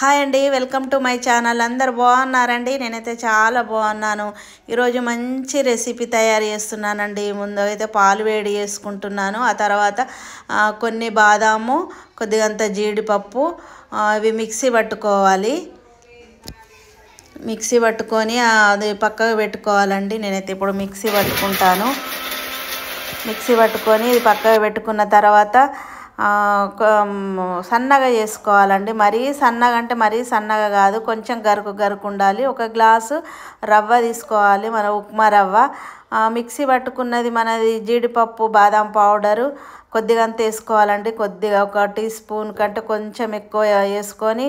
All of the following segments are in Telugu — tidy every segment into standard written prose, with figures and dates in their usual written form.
హాయ్ అండి, వెల్కమ్ టు మై ఛానల్. అందరు బాగున్నారండి? నేనైతే చాలా బాగున్నాను. ఈరోజు మంచి రెసిపీ తయారు చేస్తున్నానండి. ముందు అయితే పాలు వేడి చేసుకుంటున్నాను. ఆ తర్వాత కొన్ని బాదాము, కొద్దిగంత జీడిపప్పు ఇవి మిక్సీ పట్టుకోవాలి. మిక్సీ పట్టుకొని అది పక్కకు పెట్టుకోవాలండి. నేనైతే ఇప్పుడు మిక్సీ పట్టుకుంటాను. మిక్సీ పట్టుకొని ఇది పక్కకు పెట్టుకున్న తర్వాత సన్నగా చేసుకోవాలండి. మరీ సన్నగా అంటే మరీ సన్నగా కాదు, కొంచెం గరుకు ఉండాలి. ఒక గ్లాసు రవ్వ తీసుకోవాలి, మన ఉప్మా రవ్వ. మిక్సీ పట్టుకున్నది మనది జీడిపప్పు, బాదం పౌడరు కొద్దిగంత వేసుకోవాలండి. కొద్దిగా ఒక టీ స్పూన్ కంటే కొంచెం ఎక్కువ వేసుకొని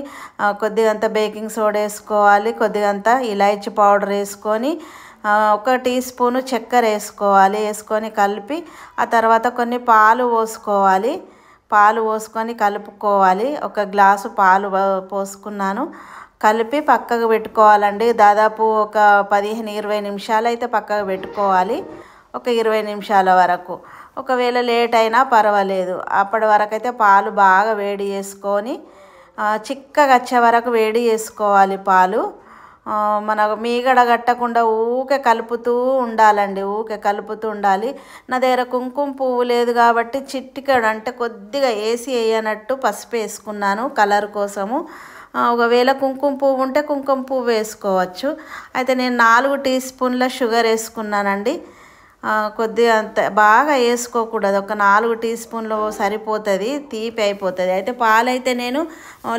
కొద్దిగంత బేకింగ్ సోడా వేసుకోవాలి. కొద్దిగంత ఇలాచీ పౌడర్ వేసుకొని ఒక టీ స్పూను చక్కెర వేసుకోవాలి. వేసుకొని కలిపి ఆ తర్వాత కొన్ని పాలు పోసుకోవాలి. పాలు పోసుకొని కలుపుకోవాలి. ఒక గ్లాసు పాలు పోసుకున్నాను. కలిపి పక్కకు పెట్టుకోవాలండి. దాదాపు ఒక 15-20 నిమిషాలు అయితే పక్కకు పెట్టుకోవాలి. ఒక 20 నిమిషాల వరకు. ఒకవేళ లేట్ అయినా పర్వాలేదు. అప్పటి వరకు అయితే పాలు బాగా వేడి చేసుకొని చిక్కగా వచ్చే వరకు వేడి చేసుకోవాలి పాలు. మనకు మీగడ కట్టకుండా ఊకే కలుపుతూ ఉండాలండి. ఊకే కలుపుతూ ఉండాలి. నా దగ్గర కుంకుమ పువ్వు లేదు కాబట్టి చిటికెడు అంటే కొద్దిగా వేసి వేయనట్టు పసుపు వేసుకున్నాను కలర్ కోసము. ఒకవేళ కుంకుమ పువ్వు ఉంటే కుంకుమ పువ్వు వేసుకోవచ్చు. అయితే నేను 4 టీ స్పూన్ల షుగర్ వేసుకున్నానండి. కొద్దిగా అంత బాగా వేసుకోకూడదు, ఒక 4 టీ స్పూన్లు సరిపోతుంది, తీపి అయిపోతుంది. అయితే పాలు అయితే నేను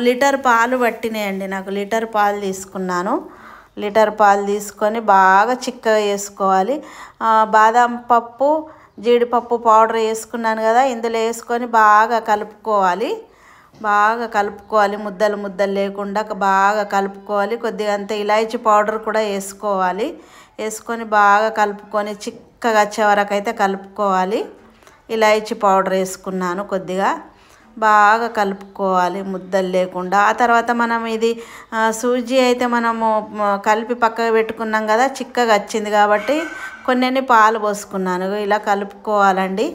లీటర్ పాలు పట్టినాయండి. నాకు లీటర్ పాలు తీసుకున్నాను. లీటర్ పాలు తీసుకొని బాగా చిక్కగా వేసుకోవాలి. బాదం పప్పు, జీడిపప్పు పౌడర్ వేసుకున్నాను కదా, ఇందులో వేసుకొని బాగా కలుపుకోవాలి. బాగా కలుపుకోవాలి, ముద్దలు లేకుండా బాగా కలుపుకోవాలి. కొద్దిగా అంత ఇలాచీ పౌడర్ కూడా వేసుకోవాలి. వేసుకొని బాగా కలుపుకొని చిక్కగా వచ్చే వరకు అయితే కలుపుకోవాలి. ఇలాచీ పౌడర్ వేసుకున్నాను కొద్దిగా. బాగా కలుపుకోవాలి ముద్దలు లేకుండా. ఆ తర్వాత మనం ఇది సూజీ అయితే మనము కలిపి పక్కకు పెట్టుకున్నాం కదా, చిక్కగా వచ్చింది కాబట్టి కొన్ని పాలు పోసుకున్నాను. ఇలా కలుపుకోవాలండి.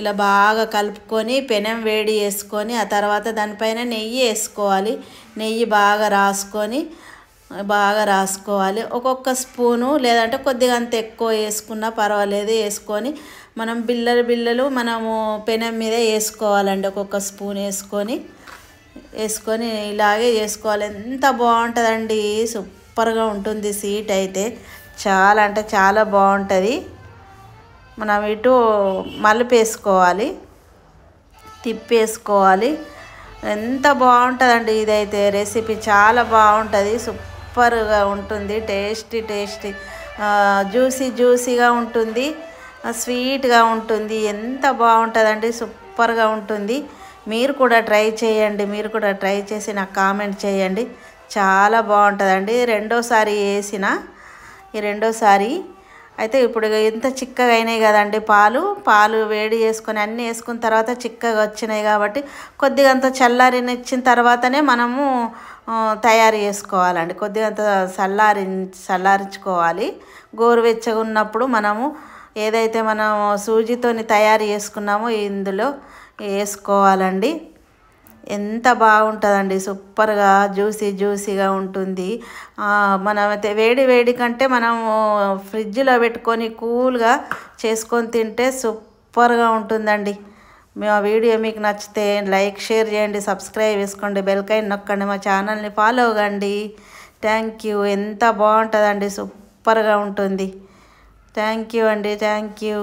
ఇలా బాగా కలుపుకొని పెనం వేడి చేసుకొని ఆ తర్వాత దానిపైన నెయ్యి వేసుకోవాలి. నెయ్యి బాగా రాసుకోవాలి. ఒక్కొక్క స్పూను లేదంటే కొద్దిగా అంత ఎక్కువ వేసుకున్నా పర్వాలేదు. వేసుకొని మనం బిళ్ళలు మనము పెనం మీద వేసుకోవాలండి. ఒక్కొక్క స్పూన్ వేసుకొని ఇలాగే చేసుకోవాలి. ఎంత బాగుంటుందండి, సూపర్గా ఉంటుంది. స్వీట్ అయితే చాలా అంటే చాలా బాగుంటుంది. మనం ఇటు మలుపేసుకోవాలి, తిప్పేసుకోవాలి. ఎంత బాగుంటుందండి ఇదైతే. రెసిపీ చాలా బాగుంటుంది, సూపర్గా ఉంటుంది. టేస్టీ జ్యూసీగా ఉంటుంది, స్వీట్గా ఉంటుంది. ఎంత బాగుంటుందండి, సూపర్గా ఉంటుంది. మీరు కూడా ట్రై చేయండి. మీరు కూడా ట్రై చేసి నాకు కామెంట్ చేయండి. చాలా బాగుంటుందండి. రెండోసారి వేసిన రెండోసారి అయితే ఇప్పుడు ఎంత చిక్కగా అయినాయి కదండి పాలు వేడి చేసుకొని అన్నీ వేసుకున్న తర్వాత చిక్కగా వచ్చినాయి కాబట్టి కొద్దిగా అంత చల్లారినిచ్చిన తర్వాతనే మనము తయారు చేసుకోవాలండి. కొద్దిగా అంత చల్లారించుకోవాలి. గోరువెచ్చగా ఉన్నప్పుడు మనము ఏదైతే మనం సూజీతోని తయారు చేసుకున్నామో ఇందులో వేసుకోవాలండి. ఎంత బాగుంటుందండి, సూపర్గా జ్యూసీగా ఉంటుంది. మనమైతే వేడి కంటే మనము ఫ్రిడ్జ్లో పెట్టుకొని కూల్గా చేసుకొని తింటే సూపర్గా ఉంటుందండి. మా వీడియో మీకు నచ్చితే లైక్, షేర్ చేయండి, సబ్స్క్రైబ్ చేసుకోండి, బెల్ ఐకాన్ నొక్కండి, మా ఛానల్ని ఫాలో అవ్వండి. Thank you. ఎంత బాగుంటుందండి, సూపర్గా ఉంటుంది. థ్యాంక్ యూ అండి. Thank you.